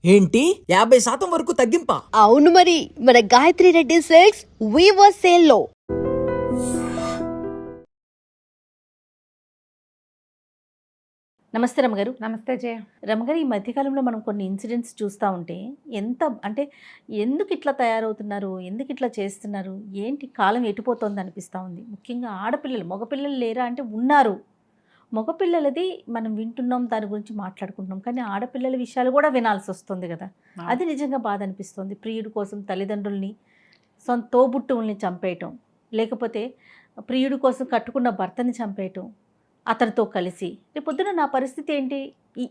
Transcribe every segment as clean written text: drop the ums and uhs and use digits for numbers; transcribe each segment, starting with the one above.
ఏంటి 50% వరకు తగ్గింపా? అవును మరి, మన Gayatri Reddy silks weaver sale లో. నమస్తే రమగారు. నమస్తే జయ. రమగారు, ఈ మధ్యకాలంలో మనం కొన్ని ఇన్సిడెంట్స్ చూస్తూ ఉంటే ఎంత అంటే ఎందుకు ఇట్లా తయారవుతున్నారు, ఎందుకు ఇట్లా చేస్తున్నారు, ఏంటి కాలం ఎటుపోతుంది అనిపిస్తూ ఉంది. ముఖ్యంగా ఆడపిల్లలు, మగపిల్లలు లేరా అంటే ఉన్నారు. మగపిల్లలది మనం వింటున్నాం, దాని గురించి మాట్లాడుకుంటున్నాం, కానీ ఆడపిల్లల విషయాలు కూడా వినాల్సి వస్తుంది కదా. అది నిజంగా బాధ అనిపిస్తుంది. ప్రియుడి కోసం తల్లిదండ్రుల్ని, సొంత తోబుట్టువుల్ని చంపేయటం, లేకపోతే ప్రియుడి కోసం కట్టుకున్న భర్తని చంపేయటం అతనితో కలిసి. రేపొద్దున నా పరిస్థితి ఏంటి,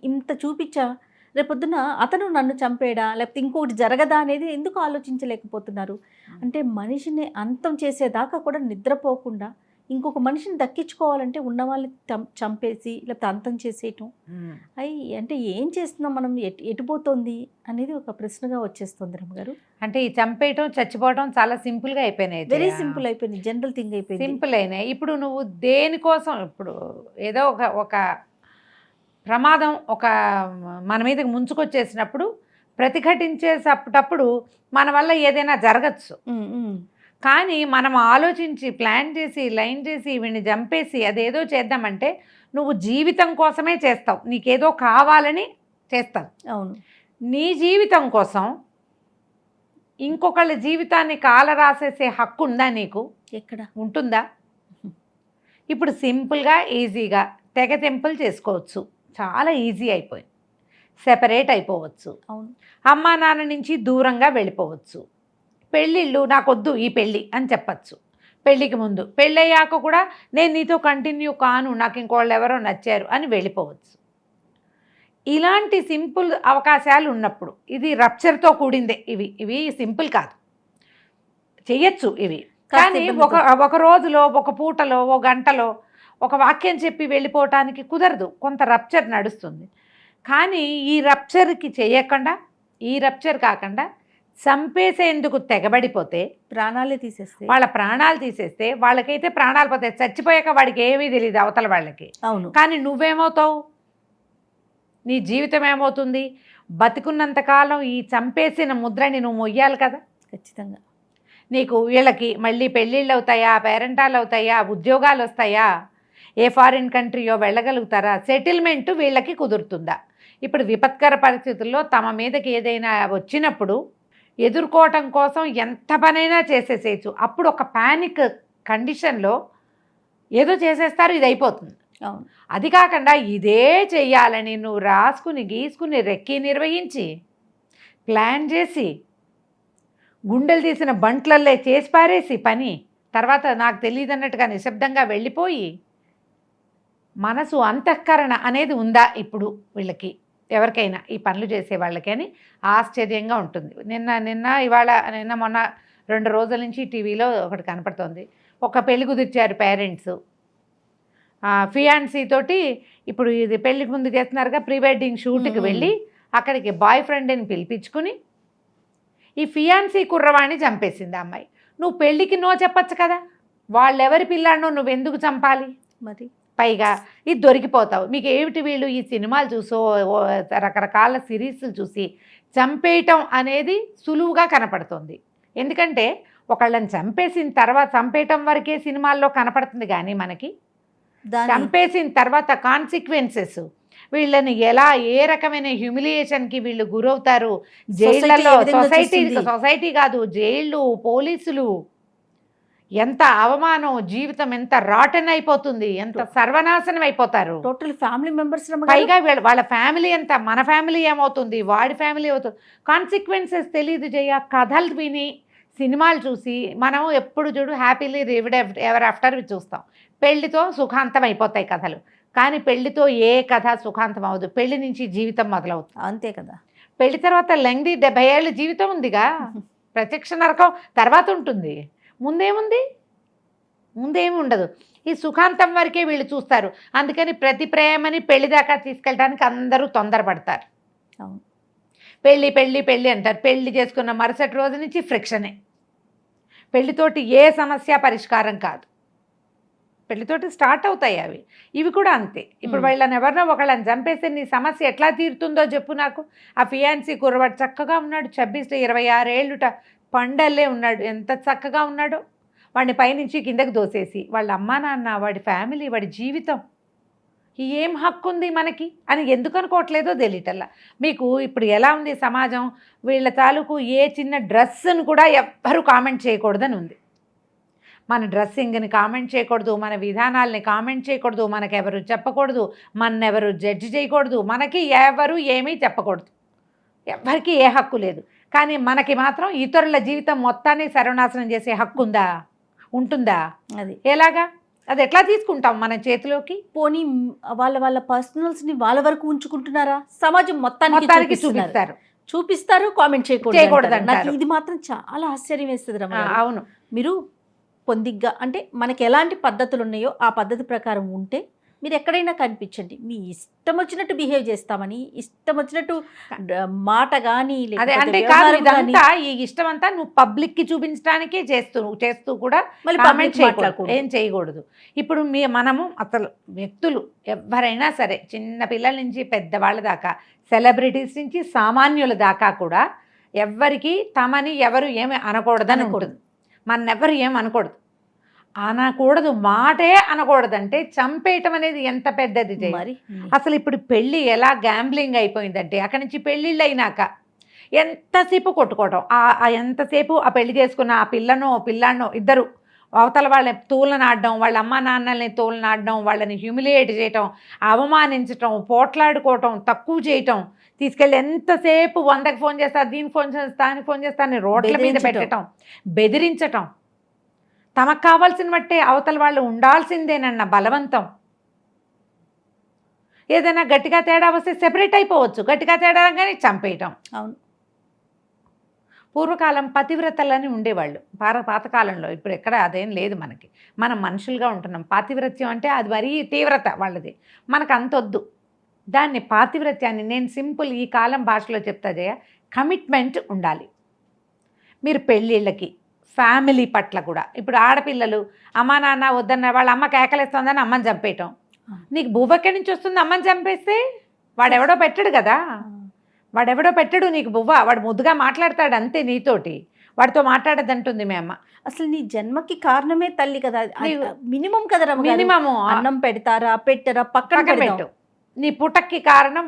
ఇంత చూపించా, రేపొద్దున అతను నన్ను చంపేయడా, లేకపోతే ఇంకొకటి జరగదా అనేది ఎందుకు ఆలోచించలేకపోతున్నారు. అంటే మనిషిని అంతం చేసేదాకా కూడా నిద్రపోకుండా ఇంకొక మనిషిని దక్కించుకోవాలంటే ఉన్న వాళ్ళని చంపేసి లేకపోతే అంతం చేసేయటం. అంటే ఏం చేస్తున్నాం మనం, ఎటుపోతుంది అనేది ఒక ప్రశ్నగా వచ్చేస్తుంది రమ్మగారు. అంటే ఈ చంపేయటం, చచ్చిపోవటం చాలా సింపుల్గా అయిపోయినాయి. వెరీ సింపుల్ అయిపోయింది, జనరల్ థింగ్ అయిపోయింది, సింపుల్ అయినాయి. ఇప్పుడు నువ్వు దేనికోసం, ఇప్పుడు ఏదో ఒక ప్రమాదం మన మీదకి ముంచుకొచ్చేసినప్పుడు ప్రతిఘటించేటప్పుడు మన వల్ల ఏదైనా జరగచ్చు. కానీ మనం ఆలోచించి ప్లాన్ చేసి లైన్ చేసి వీడిని చంపేసి అదేదో చేద్దామంటే నువ్వు జీవితం కోసమే చేస్తావు, నీకేదో కావాలని చేస్తావు. అవును, నీ జీవితం కోసం ఇంకొకళ్ళ జీవితాన్ని కాలరాసేసే హక్కు ఉందా నీకు? ఎక్కడ ఉంటుందా? ఇప్పుడు సింపుల్గా ఈజీగా తెగతెంపులు చేసుకోవచ్చు, చాలా ఈజీ అయిపోయింది. సెపరేట్ అయిపోవచ్చు, అవును, అమ్మా నాన్న నుంచి దూరంగా వెళ్ళిపోవచ్చు. పెళ్ళిళ్ళు నాకొద్దు ఈ పెళ్ళి అని చెప్పచ్చు. పెళ్ళికి ముందు, పెళ్ళయ్యాక కూడా నేను నీతో కంటిన్యూ కాను, నాకు ఇంకోళ్ళు ఎవరో నచ్చారు అని వెళ్ళిపోవచ్చు. ఇలాంటి సింపుల్ అవకాశాలు ఉన్నప్పుడు, ఇది రప్చర్తో కూడిందే, ఇవి సింపుల్ కాదు, చెయ్యొచ్చు ఇవి. కానీ ఒక రోజులో, ఒక పూటలో, ఒక గంటలో ఒక వాక్యం చెప్పి వెళ్ళిపోవటానికి కుదరదు, కొంత రప్చర్ నడుస్తుంది. కానీ ఈ రప్చర్కి చేయకుండా, ఈ రప్చర్ కాకుండా చంపేసేందుకు తెగబడిపోతే, ప్రాణాలే తీసేస్తే, వాళ్ళ ప్రాణాలు తీసేస్తే, వాళ్ళకైతే ప్రాణాలు పోతాయి, చచ్చిపోయాక వాడికి ఏమీ తెలియదు అవతల వాళ్ళకి. అవును, కానీ నువ్వేమవుతావు, నీ జీవితం ఏమవుతుంది? బతికున్నంతకాలం ఈ చంపేసిన ముద్రని నువ్వు మొయ్యాలి కదా. ఖచ్చితంగా. నీకు వీళ్ళకి మళ్ళీ పెళ్ళిళ్ళు అవుతాయా, పేరెంటాలు అవుతాయా, ఉద్యోగాలు వస్తాయా, ఏ ఫారిన్ కంట్రీయో వెళ్ళగలుగుతారా, సెటిల్మెంటు వీళ్ళకి కుదురుతుందా? ఇప్పుడు విపత్కర పరిస్థితుల్లో తమ మీదకి ఏదైనా వచ్చినప్పుడు ఎదుర్కోవటం కోసం ఎంత పనైనా చేసేసేయచ్చు. అప్పుడు ఒక ప్యానిక్ కండిషన్లో ఏదో చేసేస్తారు, ఇది అయిపోతుంది. అవును, అది కాకుండా ఇదే చెయ్యాలని నువ్వు రాసుకుని గీసుకుని రెక్కి నిర్వహించి ప్లాన్ చేసి గుండెలు తీసిన బంట్లల్లే చేసి పారేసి పని, తర్వాత నాకు తెలియదు అన్నట్టుగా నిశ్శబ్దంగా వెళ్ళిపోయి, మనసు అంతఃకరణ అనేది ఉందా ఇప్పుడు వీళ్ళకి, ఎవరికైనా ఈ పనులు చేసే వాళ్ళకి అని ఆశ్చర్యంగా ఉంటుంది. నిన్న మొన్న 2 రోజుల నుంచి టీవీలో ఒకటి కనపడుతోంది. ఒక పెళ్లి కుదిర్చారు పేరెంట్స్, ఫియాన్సీ తోటి. ఇప్పుడు ఇది పెళ్లికి ముందు చేస్తున్నారుగా, ప్రీ వెడ్డింగ్ షూట్కి వెళ్ళి అక్కడికి బాయ్ ఫ్రెండ్ని పిలిపించుకుని ఈ ఫియాన్సీ కుర్రవాణ్ణి చంపేసింది ఆ అమ్మాయి. నువ్వు పెళ్ళికి నో చెప్పచ్చు కదా, వాళ్ళెవరి పిల్లాడినో నువ్వెందుకు చంపాలి? మరి పైగా ఇది దొరికిపోతావు. మీకు ఏమిటి, వీళ్ళు ఈ సినిమాలు చూసో రకరకాల సిరీస్లు చూసి చంపేయటం అనేది సులువుగా కనపడుతుంది. ఎందుకంటే ఒకళ్ళని చంపేసిన తర్వాత, చంపేయటం వరకే సినిమాల్లో కనపడుతుంది, కానీ మనకి చంపేసిన తర్వాత కాన్సిక్వెన్సెస్, వీళ్ళని ఎలా, ఏ రకమైన హ్యూమిలియేషన్కి వీళ్ళు గురవుతారు, జైళ్ళలో, సొసైటీ కాదు జైళ్ళు, పోలీసులు, ఎంత అవమానం, జీవితం ఎంత రాటన్ అయిపోతుంది, ఎంత సర్వనాశనం అయిపోతారు. Total family members. పైగా వాళ్ళ ఫ్యామిలీ ఎంత, మన ఫ్యామిలీ ఏమవుతుంది, వాడి ఫ్యామిలీ అవుతుంది, కాన్సిక్వెన్సెస్ తెలియదు జయ. కథలు విని సినిమాలు చూసి మనం ఎప్పుడు చూడు హ్యాపీలీ లివ్డ్ ఎవర్ ఆఫ్టర్ చూస్తాం. పెళ్లితో సుఖాంతం అయిపోతాయి కథలు, కానీ పెళ్లితో ఏ కథ సుఖాంతం అవ్వదు. పెళ్లి నుంచి జీవితం మొదలవుతుంది, అంతే కదా. పెళ్లి తర్వాత లెంగ్ది 70 ఏళ్ళ జీవితం ఉందిగా, ప్రత్యక్ష నరకం తర్వాత ఉంటుంది. ముందేమి ఉండదు. ఈ సుఖాంతం వరకే వీళ్ళు చూస్తారు. అందుకని ప్రతి ప్రేమని పెళ్లి దాకా తీసుకెళ్ళడానికి అందరూ తొందరపడతారు. అవును, పెళ్ళి పెళ్ళి పెళ్ళి అంటారు. పెళ్లి చేసుకున్న మరుసటి రోజు నుంచి ఫ్రిక్షనే. పెళ్లితోటి ఏ సమస్య పరిష్కారం కాదు. పెళ్లితోటి స్టార్ట్ అవుతాయి అవి. ఇవి కూడా అంతే. ఇప్పుడు వాళ్ళని ఎవరినో ఒకళ్ళని చంపేస్తే నీ సమస్య ఎట్లా తీరుతుందో చెప్పు నాకు. ఆ ఫియాన్సీ కుర్రవాడు చక్కగా ఉన్నాడు, 26 ఏళ్ళుట, పండల్లే ఉన్నాడు, ఎంత చక్కగా ఉన్నాడో. వాడిని పైనుంచి కిందకి దోసేసి వాళ్ళ అమ్మా నాన్న, వాడి ఫ్యామిలీ, వాడి జీవితం ఏం హక్కు ఉంది మనకి అని ఎందుకు అనుకోవట్లేదో తెలియటల్లా. మీకు ఇప్పుడు ఎలా ఉంది సమాజం, వీళ్ళ తాలూకు ఏ చిన్న డ్రెస్సును కూడా ఎవ్వరూ కామెంట్ చేయకూడదని ఉంది. మన డ్రెస్సింగ్ని కామెంట్ చేయకూడదు, మన విధానాల్ని కామెంట్ చేయకూడదు, మనకెవరు చెప్పకూడదు, మనెవరు జడ్జి చేయకూడదు, మనకి ఎవరు ఏమీ చెప్పకూడదు, ఎవరికి ఏ హక్కు లేదు. కానీ మనకి మాత్రం ఇతరుల జీవితం మొత్తాన్ని సర్వనాశనం చేసే హక్కు ఉందా, ఉంటుందా? అది ఎలాగా? అది ఎట్లా తీసుకుంటాం మన చేతిలోకి? పోనీ వాళ్ళ పర్సనల్స్ని వాళ్ళ వరకు ఉంచుకుంటున్నారా? సమాజం మొత్తానికి చూపిస్తారు, కామెంట్ చేయకూడదు అంటారు. నాకు ఇది మాత్రం చాలా ఆశ్చర్యం వేస్తుంది రమణ. అవును, మీరు పొందిగ్గా అంటే మనకి ఎలాంటి పద్ధతులు ఉన్నాయో ఆ పద్ధతి ప్రకారం ఉంటే మీరు ఎక్కడైనా కనిపించండి, మీ ఇష్టం వచ్చినట్టు బిహేవ్ చేస్తామని, ఇష్టం వచ్చినట్టు మాట కానీ అదే అంటే కాదు, ఇదంతా ఈ ఇష్టం అంతా నువ్వు పబ్లిక్కి చూపించడానికే చేస్తూ కూడా ఏం చేయకూడదు. ఇప్పుడు మనము అసలు వ్యక్తులు ఎవరైనా సరే, చిన్న పిల్లల నుంచి పెద్దవాళ్ళ దాకా, సెలబ్రిటీస్ నుంచి సామాన్యుల దాకా కూడా ఎవ్వరికి తమని ఎవరు ఏమి అనకూడదని ఉంటుంది. మనెవ్వరు ఏం అనకూడదు, మాటే అనకూడదంటే చంపేయటం అనేది ఎంత పెద్దది. అసలు ఇప్పుడు పెళ్ళి ఎలా గ్యాంబ్లింగ్ అయిపోయిందంటే, అక్కడి నుంచి పెళ్ళిళ్ళు అయినాక ఎంతసేపు కొట్టుకోవటం, ఎంతసేపు ఆ పెళ్లి చేసుకున్న ఆ పిల్లాన్నో ఇద్దరు అవతల వాళ్ళని తూలనాడడం, వాళ్ళ అమ్మా నాన్నల్ని తూలనాడడం, వాళ్ళని హ్యూమిలియేట్ చేయటం, అవమానించటం, పోట్లాడుకోవటం, తక్కువ చేయటం, తీసుకెళ్ళి ఎంతసేపు 100కి ఫోన్ చేస్తా, దీనికి ఫోన్ చేస్తా, దానికి ఫోన్ చేస్తా అని రోడ్ల మీద పెట్టడం, బెదిరించటం, తమకు కావాల్సిన బట్టే అవతల వాళ్ళు ఉండాల్సిందేనన్న బలవంతం. ఏదైనా గట్టిగా తేడా వస్తే సెపరేట్ అయిపోవచ్చు, గట్టిగా తేడా కానీ చంపేయటం. అవును, పూర్వకాలం పతివ్రతలని ఉండేవాళ్ళు పాతకాలంలో. ఇప్పుడు ఎక్కడ అదేం లేదు మనకి, మనం మనుషులుగా ఉంటున్నాం. పాతివ్రత్యం అంటే అది మరీ తీవ్రత వాళ్ళది, మనకు అంతొద్దు. దాన్ని పాతివ్రత్యాన్ని నేను సింపుల్ ఈ కాలం భాషలో చెప్తా జయ, కమిట్మెంట్ ఉండాలి. మీరు పెళ్ళిళ్ళకి, ఫ్యామిలీ పట్ల కూడా. ఇప్పుడు ఆడపిల్లలు అమ్మ నాన్న వద్దన్న, వాళ్ళ అమ్మ కేకలేస్తుందని అమ్మని చంపేయటం. నీకు బువ్వెక్కడి నుంచి వస్తుంది అమ్మని చంపేస్తే? వాడెవడో పెట్టడు కదా, వాడెవడో పెట్టడు నీకు బువ్వ, వాడు ముద్దుగా మాట్లాడతాడు అంతే నీతోటి, వాడితో మాట్లాడదంటుంది మీ అమ్మ. అసలు నీ జన్మకి కారణమే తల్లి కదా, మినిమం కదా, మినిమము. అన్నం పెడతారా పెట్టరా పక్కన పెట్టు, నీ పుట్టక్కి కారణం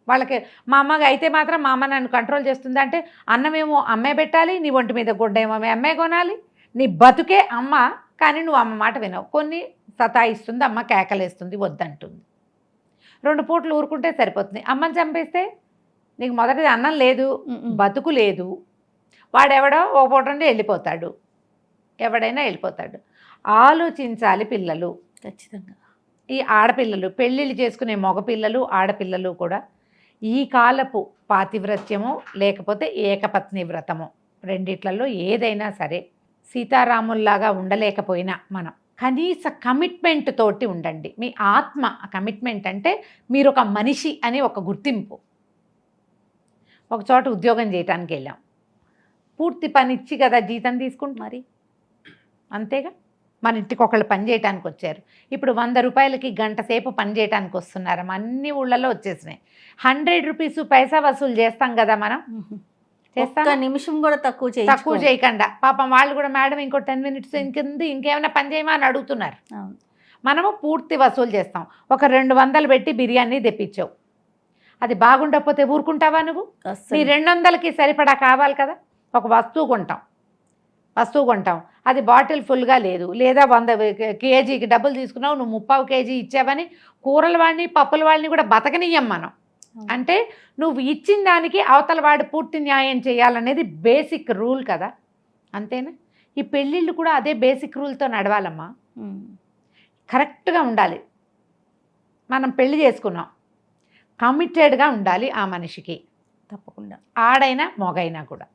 వాళ్ళకి. మా అమ్మగా అయితే మాత్రం మా అమ్మ నన్ను కంట్రోల్ చేస్తుంది అంటే, అన్నమేమో అమ్మే పెట్టాలి, నీ ఒంటి మీద గుడ్డేమో అమ్మే కొనాలి, నీ బతుకే అమ్మ. కానీ నువ్వు అమ్మ మాట వినవు, కొన్ని సతాయిస్తుంది అమ్మ, కేకలేస్తుంది, వద్దంటుంది. 2 పూటలు ఊరుకుంటే సరిపోతుంది. అమ్మని చంపేస్తే నీకు మొదటిది అన్నం లేదు, బతుకు లేదు. వాడెవడో ఓ పూట నుండి వెళ్ళిపోతాడు, ఎవడైనా వెళ్ళిపోతాడు. ఆలోచించాలి పిల్లలు ఖచ్చితంగా. ఈ ఆడపిల్లలు, పెళ్ళిళ్ళు చేసుకునే మగపిల్లలు, ఆడపిల్లలు కూడా ఈ కాలపు పాతివ్రత్యమో లేకపోతే ఏకపత్ని వ్రతమో రెండిట్లలో ఏదైనా సరే, సీతారాముల్లాగా ఉండలేకపోయినా మనం కనీస కమిట్మెంట్ తోటి ఉండండి. మీ ఆత్మ కమిట్మెంట్ అంటే మీరు ఒక మనిషి అని ఒక గుర్తింపు. ఒక చోట ఉద్యోగం చేయడానికి వెళ్ళాం, పూర్తి పని ఇచ్చి కదా జీతం తీసుకుంటాం, మరి అంతేగా. మన ఇంటికి ఒకళ్ళు పని చేయడానికి వచ్చారు, ఇప్పుడు 100 రూపాయలకి గంట సేపు పని చేయడానికి వస్తున్నారు. అన్ని ఊళ్ళలో వచ్చేసినాయి. 100 రూపీస్ పైసా వసూలు చేస్తాం కదా మనం, చేస్తాం. నిమిషం కూడా తక్కువ చేయకుండా పాపం వాళ్ళు కూడా మేడం ఇంకో 10 మినిట్స్ ఇంకేమైనా పని చేయమా అని అడుగుతున్నారు. మనము పూర్తి వసూలు చేస్తాం. ఒక 200 పెట్టి బిర్యానీ తెప్పించావు, అది బాగుండకపోతే ఊరుకుంటావా నువ్వు? నీ 200కి సరిపడా కావాలి కదా. ఒక వస్తువు కొంటాం, అది బాటిల్ ఫుల్గా లేదు, లేదా 100 కేజీకి డబ్బులు తీసుకున్నావు, నువ్వు 30 కేజీ ఇచ్చావని కూరల వాడిని పప్పుల వాడిని కూడా బతకనియ్యం మనం. అంటే నువ్వు ఇచ్చిన దానికి అవతల వాడు పూర్తి న్యాయం చేయాలనేది బేసిక్ రూల్ కదా, అంతేనా? ఈ పెళ్ళిళ్ళు కూడా అదే బేసిక్ రూల్తో నడవాలమ్మా, కరెక్ట్గా ఉండాలి. మనం పెళ్లి చేసుకున్నాం, కమిటెడ్గా ఉండాలి ఆ మనిషికి, తప్పకుండా. ఆడైనా మొగైనా కూడా.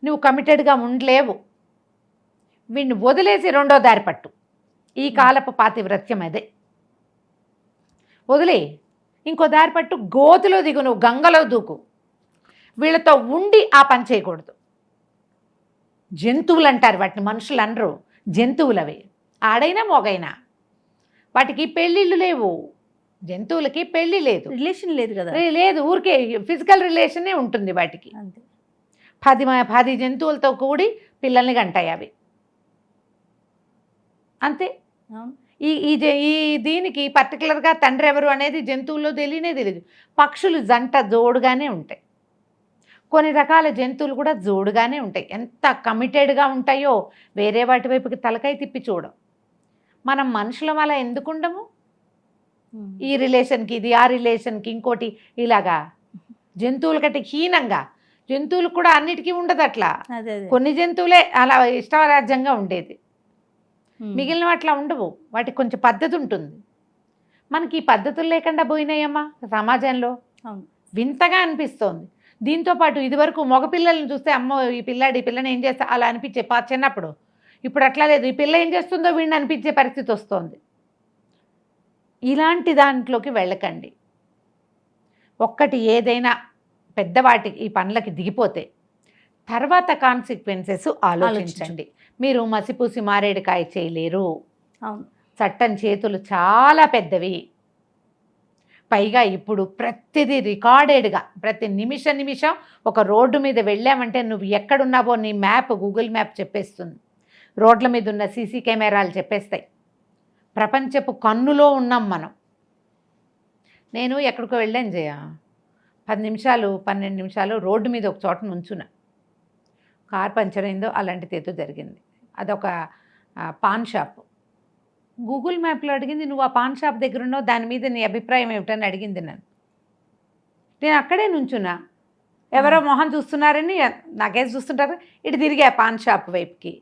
నువ్వు కమిటెడ్గా ఉండలేవు, వీడిని వదిలేసి రెండో దారి పట్టు. ఈ కాలపు పాతివ్రత్యం అదే. వదిలే ఇంకో దారి పట్టు, గోతులో దిగు, నువ్వు గంగలో దూకు. వీళ్ళతో ఉండి ఆ పని చేయకూడదు. జంతువులు అంటారు వాటిని, మనుషులు అనరు, జంతువులు అవి. ఆడైనా మొగైనా. వాటికి పెళ్ళిళ్ళు లేవు, జంతువులకి పెళ్ళి లేదు, రిలేషన్ లేదు కదా. లేదు, ఊరికే ఫిజికల్ రిలేషనే ఉంటుంది వాటికి. అంతే. 10 జంతువులతో కూడి పిల్లల్ని కంటాయి అవి, అంతే. అవును. ఈ దీనికి పర్టికులర్గా తండ్రి ఎవరు అనేది జంతువుల్లో తెలియదు. పక్షులు జంట జోడుగానే ఉంటాయి, కొన్ని రకాల జంతువులు కూడా జోడుగానే ఉంటాయి. ఎంత కమిటెడ్గా ఉంటాయో వేరే వాటి వైపుకి తలకాయ తిప్పి చూడం. మనం మనుషులం అలా ఎందుకు ఉండము? ఈ రిలేషన్కి ఇది, ఆ రిలేషన్కి ఇంకోటి, ఇలాగా జంతువుల కంటే హీనంగా. జంతువులు కూడా అన్నిటికీ ఉండదు అట్లా. అదే అదే. కొన్ని జంతువులే అలా ఇష్టరాజ్యంగా ఉండేది, మిగిలిన అట్లా ఉండవు. వాటికి కొంచెం పద్ధతి ఉంటుంది. మనకి ఈ పద్ధతులు లేకుండా పోయినాయమ్మా సమాజంలో. అవును. వింతగా అనిపిస్తోంది. దీంతోపాటు ఇదివరకు మగపిల్లల్ని చూస్తే అమ్మో ఈ పిల్లని ఏం చేస్తా అలా అనిపించే చిన్నప్పుడు. ఇప్పుడు అట్లా లేదు, ఈ పిల్ల ఏం చేస్తుందో వీడిని అనిపించే పరిస్థితి వస్తోంది. ఇలాంటి దాంట్లోకి వెళ్ళకండి. ఒక్కటి ఏదైనా పెద్దవాటికి ఈ పనులకి దిగిపోతే తర్వాత కాన్సిక్వెన్సెస్ ఆలోచించండి. మీరు మసిపూసి మారేడుకాయ చేయలేరు. అవును. చట్టం చేతులు చాలా పెద్దవి. పైగా ఇప్పుడు ప్రతిదీ రికార్డెడ్గా, ప్రతి నిమిషం ఒక రోడ్డు మీద వెళ్ళామంటే నువ్వు ఎక్కడున్నావో నీ మ్యాప్, గూగుల్ మ్యాప్ చెప్పేస్తుంది. రోడ్ల మీద ఉన్న సీసీ కెమెరాలు చెప్పేస్తాయి. ప్రపంచపు కన్నులో ఉన్నాం మనం. నేను ఎక్కడికో వెళ్ళాను జయ, 10 నిమిషాలు 12 నిమిషాలు రోడ్డు మీద ఒక చోట నుంచున్నా. కార్ పంచర్ అయిందో అలాంటిది ఏదో జరిగింది. అదొక పాన్ షాప్. గూగుల్ మ్యాప్లో అడిగింది, నువ్వు ఆ పాన్ షాప్ దగ్గర ఉన్నావు, దాని మీద నీ అభిప్రాయం ఏమిటని అడిగింది నన్ను. నేను అక్కడే నుంచున్నా. ఎవరో మొహం చూస్తున్నారని నాకేసి చూస్తుంటారు, ఇటు తిరిగా పాన్ షాప్ వైపుకి.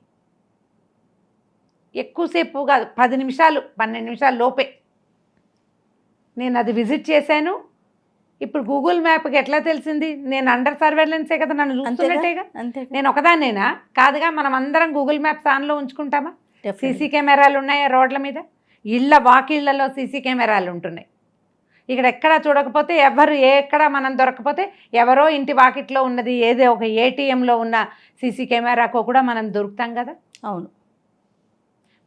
ఎక్కువసేపు కాదు, 10 నిమిషాలు 12 నిమిషాల లోపే నేను అది విజిట్ చేశాను. ఇప్పుడు గూగుల్ మ్యాప్కి ఎట్లా తెలిసింది? నేను అండర్ సర్వేలెన్సే కదా, నన్ను చూస్తున్నట్టేగా. అంతే. నేను ఒకదాన్నేనా? కాదుగా. మనం అందరం గూగుల్ మ్యాప్స్ ఆన్లో ఉంచుకుంటామా? సీసీ కెమెరాలు ఉన్నాయా రోడ్ల మీద? ఇళ్ళ వాకిళ్లలో సీసీ కెమెరాలు ఉంటున్నాయి. ఇక్కడ ఎక్కడ చూడకపోతే ఎవరు ఎక్కడ మనం దొరకపోతే ఎవరో ఇంటి వాకిట్లో ఉన్నది ఏదో ఒక ఏటీఎంలో ఉన్న సీసీ కెమెరాకో కూడా మనం దొరుకుతాం కదా. అవును.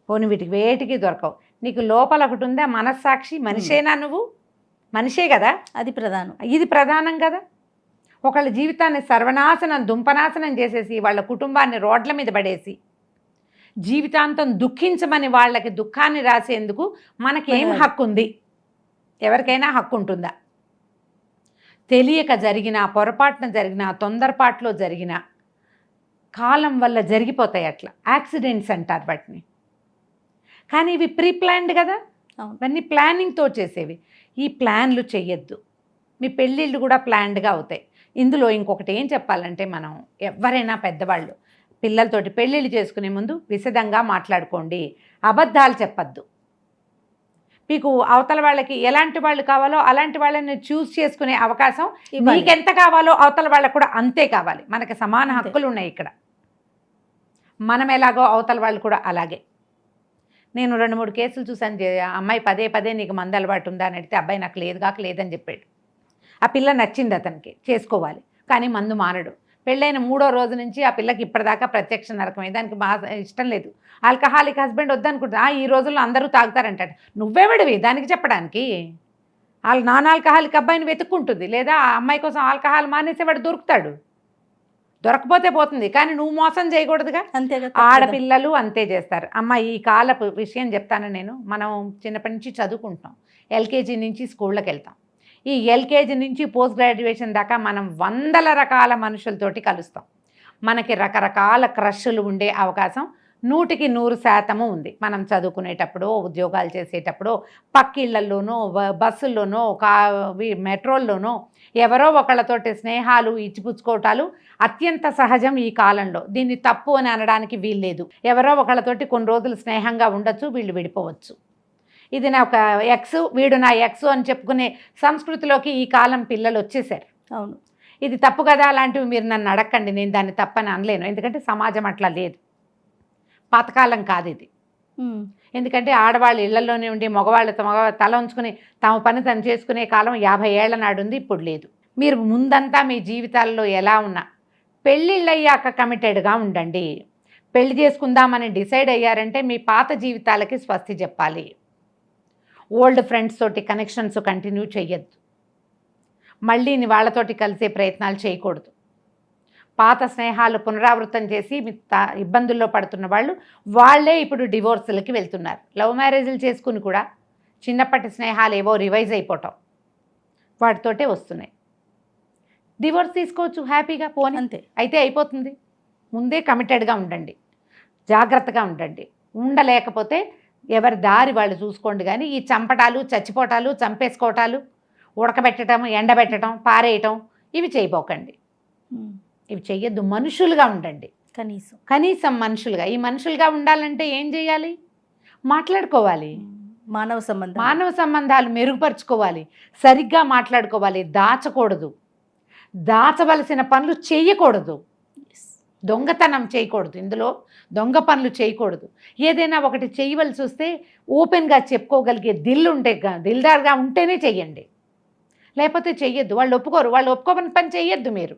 పోనీ వీటికి వేటికి దొరకవు. నీకు లోపల ఒకటి ఉందా మనస్సాక్షి? మనిషేనా నువ్వు? మనిషే కదా. అది ప్రధానం. ఇది ప్రధానం కదా. ఒకళ్ళ జీవితాన్ని సర్వనాశనం దుంపనాశనం చేసేసి వాళ్ళ కుటుంబాన్ని రోడ్ల మీద పడేసి జీవితాంతం దుఃఖించమని వాళ్ళకి దుఃఖాన్ని రాసేందుకు మనకేం హక్కు ఉంది? ఎవరికైనా హక్కు ఉంటుందా? తెలియక జరిగిన, పొరపాటున జరిగిన, తొందరపాటులో జరిగిన, కాలం వల్ల జరిగిపోతాయి అట్లా. యాక్సిడెంట్స్ అంటారు వాటిని. కానీ ఇవి ప్రీ ప్లాన్డ్ కదా. ఇవన్నీ ప్లానింగ్తో చేసేవి. ఈ ప్లాన్లు చెయ్యొద్దు. మీ పెళ్ళిళ్ళు కూడా ప్లాన్డ్గా అవుతాయి. ఇందులో ఇంకొకటి ఏం చెప్పాలంటే, మనం ఎవరైనా పెద్దవాళ్ళు పిల్లలతోటి పెళ్ళిళ్ళు చేసుకునే ముందు విశదంగా మాట్లాడుకోండి. అబద్ధాలు చెప్పద్దు. మీకు అవతల వాళ్ళకి ఎలాంటి వాళ్ళు కావాలో అలాంటి వాళ్ళని చూస్ చేసుకునే అవకాశం మీకెంత కావాలో అవతల వాళ్ళకు కూడా అంతే కావాలి. మనకి సమాన హక్కులు ఉన్నాయి ఇక్కడ. మనం ఎలాగో అవతల వాళ్ళు కూడా అలాగే. నేను 2-3 కేసులు చూసాను. అమ్మాయి పదే నీకు మందు అలవాటు ఉందా అని అడిగితే అబ్బాయి నాకు లేదని చెప్పాడు. ఆ పిల్ల నచ్చింది అతనికి, చేసుకోవాలి, కానీ మందు మానడు. పెళ్ళైన 3వ రోజు నుంచి ఆ పిల్లకి ఇప్పటిదాకా ప్రత్యక్ష నరకమే. దానికి బాగా ఇష్టం లేదు. ఆల్కహాలిక్ హస్బెండ్ వద్దనుకుంటా. ఈ రోజుల్లో అందరూ తాగుతారంటాడు. నువ్వెవడివి దానికి చెప్పడానికి? వాళ్ళు నాన్ ఆల్కహాలిక్ అబ్బాయిని వెతుక్కుంటుంది, లేదా ఆ అమ్మాయి కోసం ఆల్కహాల్ మానేసేవాడు దొరుకుతాడు. దొరకపోతే పోతుంది, కానీ నువ్వు మోసం చేయకూడదుగా. అంతేగా. ఆడపిల్లలు అంతే చేస్తారు. అమ్మ ఈ కాలపు విషయం చెప్తాను నేను. మనం చిన్నప్పటి నుంచి చదువుకుంటాం, ఎల్కేజీ నుంచి స్కూళ్ళకి వెళ్తాం. ఈ ఎల్కేజీ నుంచి పోస్ట్ గ్రాడ్యుయేషన్ దాకా మనం వందల రకాల మనుషులతోటి కలుస్తాం. మనకి రకరకాల క్రష్లు ఉండే అవకాశం 100% ఉంది. మనం చదువుకునేటప్పుడు, ఉద్యోగాలు చేసేటప్పుడు, పక్కిళ్లలోనో, బస్సుల్లోనో, మెట్రోల్లోనో ఎవరో ఒకళ్ళతోటి స్నేహాలు ఇచ్చిపుచ్చుకోవటాలు అత్యంత సహజం ఈ కాలంలో. దీన్ని తప్పు అని అనడానికి వీల్లేదు. ఎవరో ఒకళ్ళతోటి కొన్ని రోజులు స్నేహంగా ఉండొచ్చు, వీళ్ళు విడిపోవచ్చు. ఇది నా ఒక ఎక్స్, వీడు నా ఎక్స్ అని చెప్పుకునే సంస్కృతిలోకి ఈ కాలం పిల్లలు వచ్చేసారు. అవును. ఇది తప్పు కదా. అలాంటివి మీరు నన్ను అడగండి, నేను దాన్ని తప్పని అనలేను. ఎందుకంటే సమాజం అట్లా లేదు, పాతకాలం కాదు ఇది. ఎందుకంటే ఆడవాళ్ళు ఇళ్లలోనే ఉండి మగవాళ్ళు తల ఉంచుకుని తమ పని తను చేసుకునే కాలం 50 ఏళ్ల నాడు ఉంది, ఇప్పుడు లేదు. మీరు ముందంతా మీ జీవితాల్లో ఎలా ఉన్నా పెళ్ళిళ్ళయ్యాక కమిటెడ్గా ఉండండి. పెళ్లి చేసుకుందామని డిసైడ్ అయ్యారంటే మీ పాత జీవితాలకి స్వస్తి చెప్పాలి. ఓల్డ్ ఫ్రెండ్స్ తోటి కనెక్షన్స్ కంటిన్యూ చెయ్యొద్దు. మళ్ళీ వాళ్ళతోటి కలిసే ప్రయత్నాలు చేయకూడదు. పాత స్నేహాలు పునరావృతం చేసి మీ ఇబ్బందుల్లో పడుతున్న వాళ్ళే ఇప్పుడు డివోర్సులకి వెళ్తున్నారు. లవ్ మ్యారేజ్లు చేసుకుని కూడా చిన్నప్పటి స్నేహాలు ఏవో రివైజ్ అయిపోవటం వాటితోటే వస్తున్నాయి. డివోర్స్ తీసుకోవచ్చు హ్యాపీగా, పోనీ అంతే. అయితే అయిపోతుంది. ముందే కమిటెడ్గా ఉండండి, జాగ్రత్తగా ఉండండి. ఉండలేకపోతే ఎవరి దారి వాళ్ళు చూసుకోండి. కానీ ఈ చంపటాలు, చచ్చిపోటాలు, చంపేసుకోవటాలు, ఉడకబెట్టడం, ఎండబెట్టడం, పారేయటం ఇవి చేయబోకండి. ఇవి చెయ్యొద్దు. మనుషులుగా ఉండండి. కనీసం మనుషులుగా. ఈ మనుషులుగా ఉండాలంటే ఏం చేయాలి? మాట్లాడుకోవాలి. మానవ సంబంధాలు మెరుగుపరుచుకోవాలి. సరిగ్గా మాట్లాడుకోవాలి. దాచకూడదు. దాచవలసిన పనులు చేయకూడదు. దొంగతనం చేయకూడదు. ఇందులో దొంగ పనులు చేయకూడదు. ఏదైనా ఒకటి చేయవలసి వస్తే ఓపెన్గా చెప్పుకోగలిగే దిల్దార్గా ఉంటేనే చెయ్యండి. లేకపోతే చెయ్యొద్దు. వాళ్ళు ఒప్పుకోరు. వాళ్ళు ఒప్పుకోని పని చెయ్యొద్దు మీరు.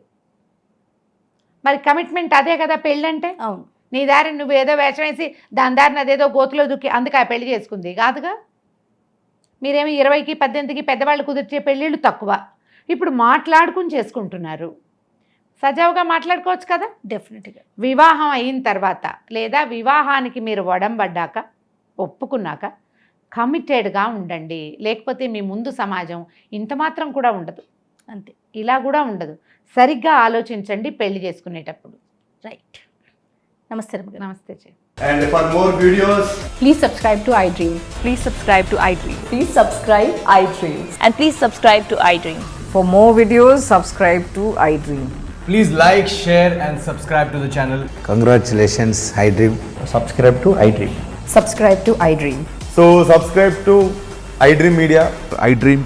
మరి కమిట్మెంట్ అదే కదా పెళ్ళంటే. అవును. నీ దారి నువ్వు ఏదో వేషం వేసి దాని దారిని అదేదో గోతులో దుక్కి అందుకే ఆ పెళ్లి చేసుకుంది కాదుగా. మీరేమి 20కి 18కి పెద్దవాళ్ళు కుదిర్చే పెళ్ళిళ్ళు తక్కువ. ఇప్పుడు మాట్లాడుకుని చేసుకుంటున్నారు. సజావుగా మాట్లాడుకోవచ్చు కదా. డెఫినెట్గా వివాహం అయిన తర్వాత లేదా వివాహానికి మీరు వడంబడ్డాక ఒప్పుకున్నాక కమిటెడ్గా ఉండండి. లేకపోతే మీ ముందు సమాజం ఇంత మాత్రం కూడా ఉండదు. అంతే. ఇలా కూడా ఉండదు. సరిగ్గా ఆలోచించండి పెళ్లి చేసుకునేటప్పుడు. రైట్. నమస్తే రమ్య గారు. నమస్తే చె. And for more videos, Please subscribe to iDream. Please subscribe to iDream. Please subscribe iDream. And please subscribe to iDream. For more videos, subscribe to iDream. Please like, share and subscribe to the channel. Congratulations, iDream. subscribe to iDream. Subscribe to iDream. So subscribe to iDream Media. iDream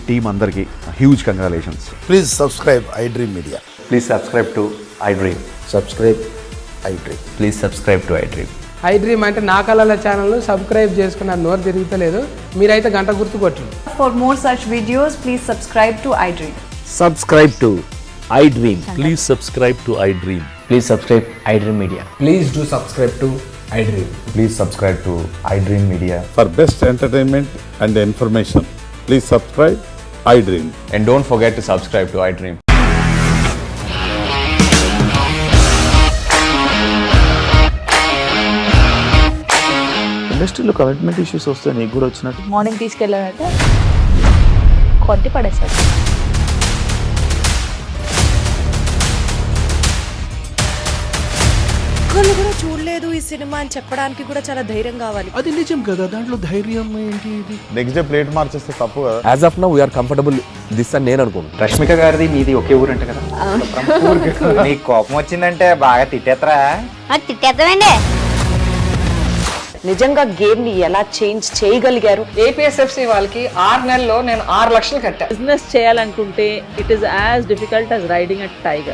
team andarki huge congratulations. Please subscribe iDream Media. Please subscribe to iDream. Subscribe iDream. Please subscribe to iDream. iDream అంటే నా కళల ఛానల్ను subscribe చేసుకున్న నోరు తిరుగుతలేదు. మీరైతే గంట గుర్తు కొట్టండి. For more such videos, please subscribe to iDream. Subscribe to iDream. Please subscribe to iDream. Please subscribe iDream Media. Please do subscribe to iDream. Please subscribe to iDream Media. For best entertainment and information, please subscribe iDream. And don't forget to subscribe to iDream. ఇండస్ట్రీలో commitment issues వస్తే నీకు కూడా వచ్చినట్టు. Morning తీసుకెళ్ళాడంటే కొట్టి పడేశాడు. ఒక్కళ్ళు కూడా చూడలేదు ఈ సినిమా అని చెప్పడానికి కూడా చాలా ధైర్యం కావాలి. అది నిజం కదా, దాంట్లో ధైర్యం ఏంటి? ఇది నెక్స్ట్ డే ప్లేట్ మార్చేస్తే తప్పు కదా. As of now we are comfortable this అని నేను అనుకుంటున్నాను. రష్మిక గారిది మీది ఒకే ఊరు అంట కదా. నీకు కోపం వచ్చిందంటే బాగా తిట్టేత్తరా? తిట్టేద్దామండి. నిజంగా గేమ్ ని ఎలా చేంజ్ చేయగలిగారు? ఏపీఎస్ఎఫ్సి వాళ్ళకి 6 నెలల్లో నేను 6 లక్షలు కట్టా. బిజినెస్ చేయాలనుకుంటే it is as difficult as riding a tiger.